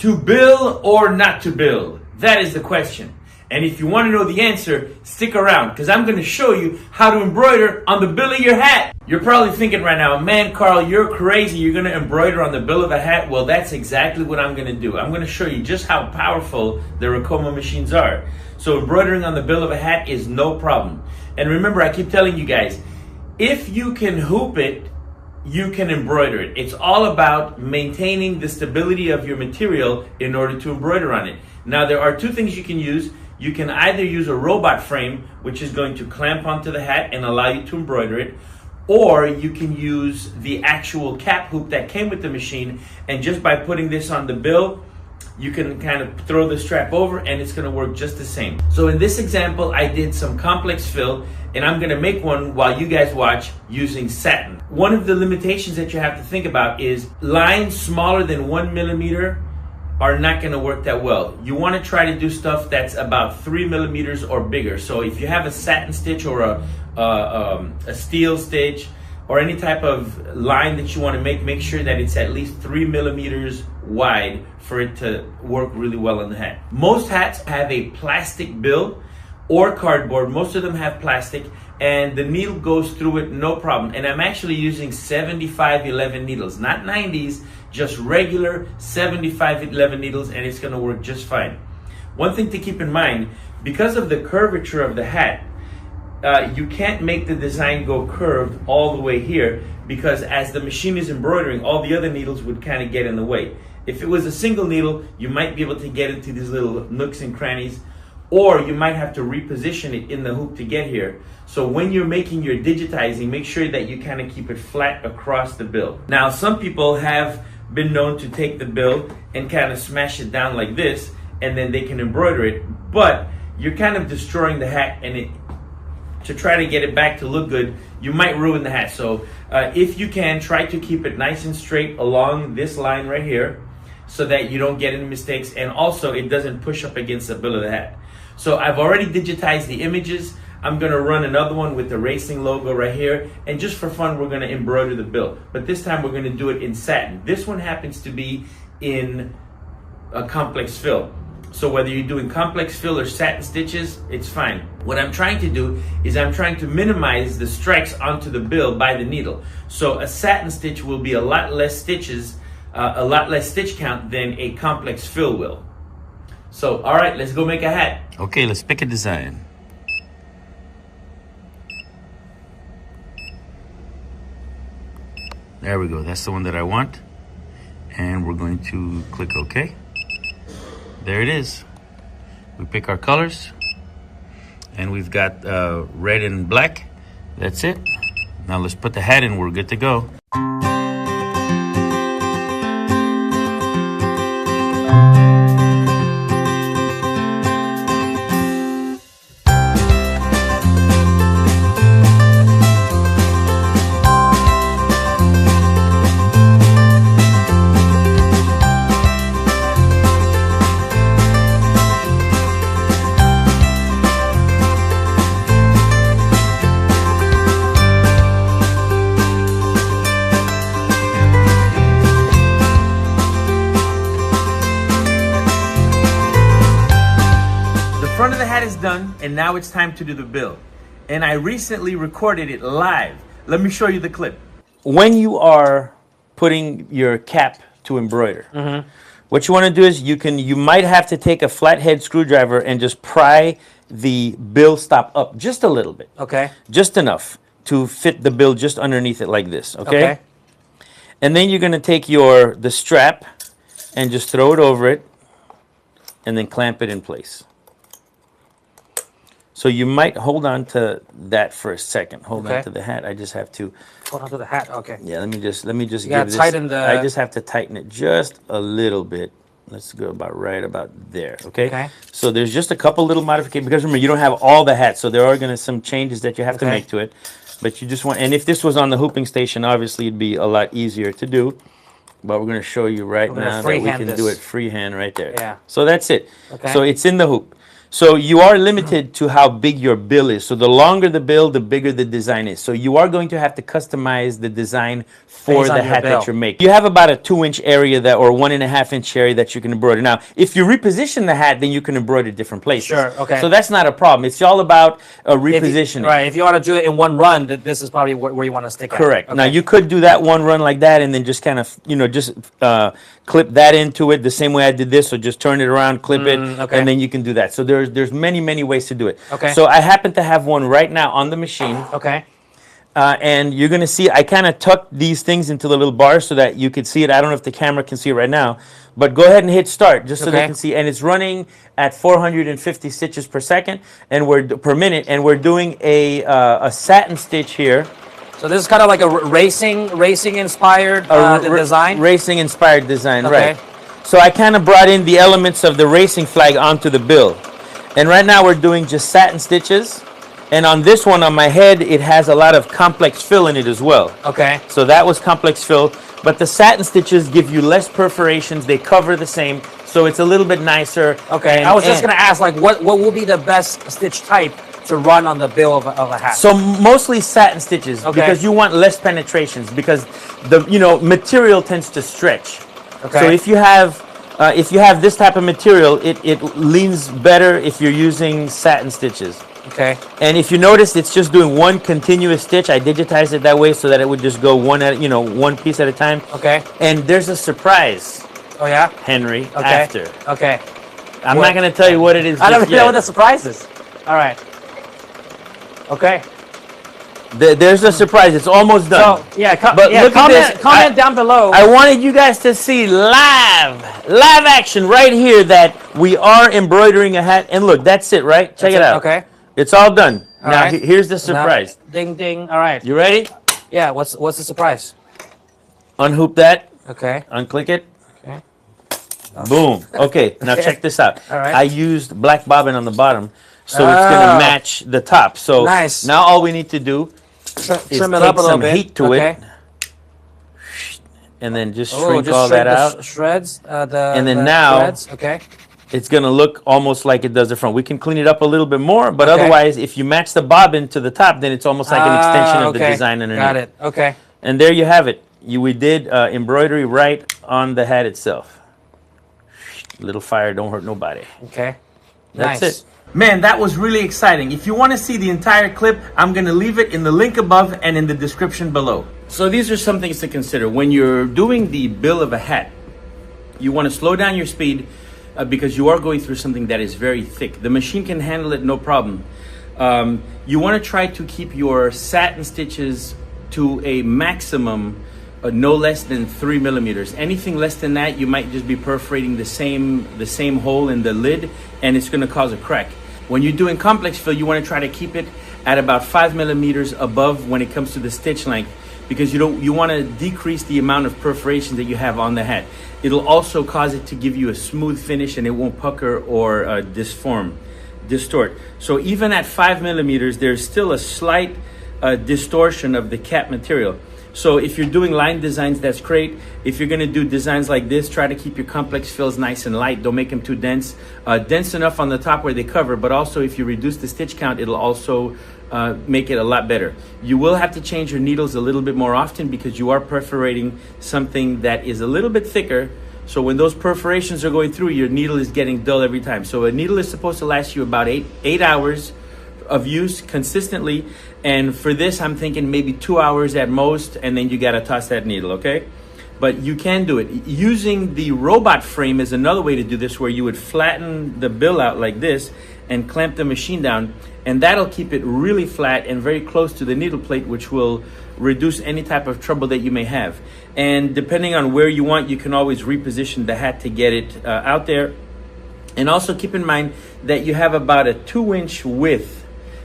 To build or not to build? That is the question. And if you want to know the answer, stick around because I'm going to show you how to embroider on the bill of your hat. You're probably thinking right now, man, Carl, you're crazy. You're going to embroider on the bill of a hat? Well, that's exactly what I'm going to do. I'm going to show you just how powerful the Ricoma machines are. So embroidering on the bill of a hat is no problem. And remember, I keep telling you guys, if you can hoop it, you can embroider it. It's all about maintaining the stability of your material in order to embroider on it. Now, there are two things you can use. You can either use a robot frame, which is going to clamp onto the hat and allow you to embroider it, or you can use the actual cap hoop that came with the machine, and just by putting this on the bill, you can kind of throw the strap over and it's going to work just the same. So in this example, I did some complex fill, and I'm going to make one while you guys watch using satin. One of the limitations that you have to think about is lines smaller than 1 millimeter are not going to work that well. You want to try to do stuff that's about 3 millimeters or bigger. So if you have a satin stitch or a steel stitch or any type of line that you want to make sure that it's at least 3 millimeters wide for it to work really well on the hat. Most hats have a plastic bill or cardboard. Most of them have plastic, and the needle goes through it no problem. And I'm actually using 7511 needles, not 90s, just regular 7511 needles, and it's going to work just fine. One thing to keep in mind, because of the curvature of the hat, you can't make the design go curved all the way here, because as the machine is embroidering, all the other needles would kind of get in the way. If it was a single needle, you might be able to get into these little nooks and crannies, or you might have to reposition it in the hoop to get here. So when you're making your digitizing, make sure that you kind of keep it flat across the bill. Now, some people have been known to take the bill and kind of smash it down like this, and then they can embroider it, but you're kind of destroying the hat, and to try to get it back to look good, you might ruin the hat. So if you can, try to keep it nice and straight along this line right here so that you don't get any mistakes, and also it doesn't push up against the bill of the hat. So I've already digitized the images. I'm going to run another one with the racing logo right here, and just for fun, we're going to embroider the bill. But this time we're going to do it in satin. This one happens to be in a complex fill. So whether you're doing complex fill or satin stitches, it's fine. What I'm trying to do is I'm trying to minimize the strikes onto the bill by the needle. So a satin stitch will be a lot less stitches, a lot less stitch count than a complex fill will. So, all right, let's go make a hat. Okay, let's pick a design. There we go. That's the one that I want. And we're going to click OK. There it is. We pick our colors. And we've got red and black. That's it. Now let's put the hat in. We're good to go. Front of the hat is done, and now it's time to do the bill. And I recently recorded it live. Let me show you the clip. When you are putting your cap to embroider, what you want to do is you might have to take a flathead screwdriver and just pry the bill stop up just a little bit. Okay. Just enough to fit the bill just underneath it like this. Okay. And then you're going to take the strap and just throw it over it and then clamp it in place. So you might hold on to that for a second. Hold on to the hat. I just have to hold on to the hat. Okay. Yeah, let me just give this. Tighten the. I just have to tighten it just a little bit. Let's go right about there. Okay. Okay. So there's just a couple little modifications because remember you don't have all the hats, so there are going to some changes that you have to make to it. But you just want, and if this was on the hooping station, obviously it'd be a lot easier to do. But we're going to show you right now that we can do it freehand right there. Yeah. So that's it. Okay. So it's in the hoop. So you are limited to how big your bill is. So the longer the bill, the bigger the design is. So you are going to have to customize the design for Based the on your hat bill. that you're making. You have about a 2-inch area that, or 1.5-inch area that you can embroider. Now, if you reposition the hat, then you can embroider different places. Sure, okay. So that's not a problem. It's all about repositioning. Right. If you want to do it in one run, this is probably where you want to stick. Correct. At. Now you could do that one run like that, and then just kind of, just clip that into it the same way I did this. So just turn it around, clip it, okay. and then you can do that. So there's many ways to do it. Okay. So I happen to have one right now on the machine. Okay. And you're gonna see I kind of tucked these things into the little bars so that you could see it. I don't know if the camera can see it right now, but go ahead and hit start just so they can see. And it's running at 450 stitches per second, and per minute, and we're doing a satin stitch here. So this is kind of like a racing inspired design. Racing inspired design, Okay. right? So I kind of brought in the elements of the racing flag onto the bill, and right now we're doing just satin stitches. And on this one, on my head, it has a lot of complex fill in it as well. Okay. So that was complex fill. But the satin stitches give you less perforations. They cover the same. So it's a little bit nicer. Okay. I was just going to ask, like, what will be the best stitch type to run on the bill of a hat? So mostly satin stitches, because you want less penetrations, because the material tends to stretch. Okay. So if you have this type of material, it leans better if you're using satin stitches. Okay. And if you notice, it's just doing one continuous stitch. I digitized it that way so that it would just go one piece at a time. Okay. And there's a surprise. Oh yeah, Henry. Okay. After. Okay. I'm not going to tell you what it is. I don't just know yet. what the surprise is. All right. Okay. There's a surprise. It's almost done. So yeah, But look at this. comment down below. I wanted you guys to see live action right here that we are embroidering a hat. And look, that's it, right? Check it out. Okay. It's all done. All now right. here's the surprise. Now, ding ding. All right. You ready? Yeah. What's the surprise? Unhoop that. Okay. Unclick it. Okay. Boom. Okay, now check this out. All right. I used black bobbin on the bottom, so it's going to match the top. So nice. Now all we need to do is trim it take up a little some bit. heat to it, and then just shrink just all shrink that the out. shreds. And then now- threads. Okay. It's going to look almost like it does the front. We can clean it up a little bit more, but Okay. otherwise, if you match the bobbin to the top, then it's almost like an extension of the okay. design underneath. Got it. Okay. And there you have it. We did embroidery right on the hat itself. Little fire don't hurt nobody. Okay. That's Nice. it. Man, that was really exciting. If you want to see the entire clip, I'm going to leave it in the link above and in the description below. So these are some things to consider. When you're doing the bill of a hat, you want to slow down your speed because you are going through something that is very thick. The machine can handle it no problem. You want to try to keep your satin stitches to a maximum no less than 3 millimeters. Anything less than that, you might just be perforating the same hole in the lid, and it's going to cause a crack. When you're doing complex fill, you want to try to keep it at about 5 millimeters above when it comes to the stitch length, because you want to decrease the amount of perforation that you have on the hat. It'll also cause it to give you a smooth finish, and it won't pucker or distort. So even at 5 millimeters, there's still a slight distortion of the cap material. So if you're doing line designs, that's great. If you're going to do designs like this, try to keep your complex fills nice and light. Don't make them too dense. Dense enough on the top where they cover, but also if you reduce the stitch count, it'll also make it a lot better. You will have to change your needles a little bit more often because you are perforating something that is a little bit thicker. So when those perforations are going through, your needle is getting dull every time. So a needle is supposed to last you about 8 hours of use consistently, and for this I'm thinking maybe 2 hours at most, and then you got to toss that needle, okay? But you can do it. Using the robot frame is another way to do this, where you would flatten the bill out like this and clamp the machine down, and that'll keep it really flat and very close to the needle plate, which will reduce any type of trouble that you may have. And depending on where you want, you can always reposition the hat to get it out there. And also keep in mind that you have about a 2-inch width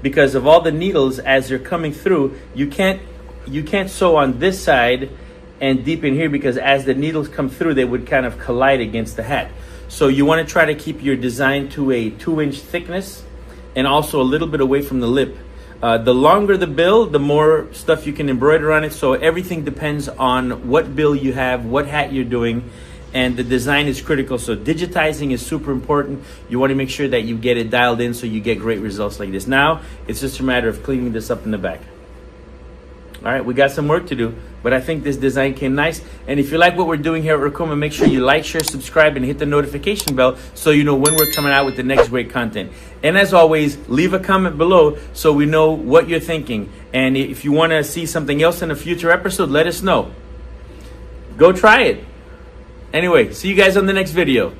because of all the needles as they're coming through. You can't sew on this side and deep in here, because as the needles come through, they would kind of collide against the hat. So you want to try to keep your design to a 2-inch thickness and also a little bit away from the lip. The longer the bill, the more stuff you can embroider on it. So everything depends on what bill you have, what hat you're doing, and the design is critical. So digitizing is super important. You want to make sure that you get it dialed in so you get great results like this. Now it's just a matter of cleaning this up in the back. All right, we got some work to do, but I think this design came nice. And if you like what we're doing here at Ricoma, make sure you like, share, subscribe, and hit the notification bell so you know when we're coming out with the next great content. And as always, leave a comment below so we know what you're thinking. And if you want to see something else in a future episode, let us know. Go try it. Anyway, see you guys on the next video.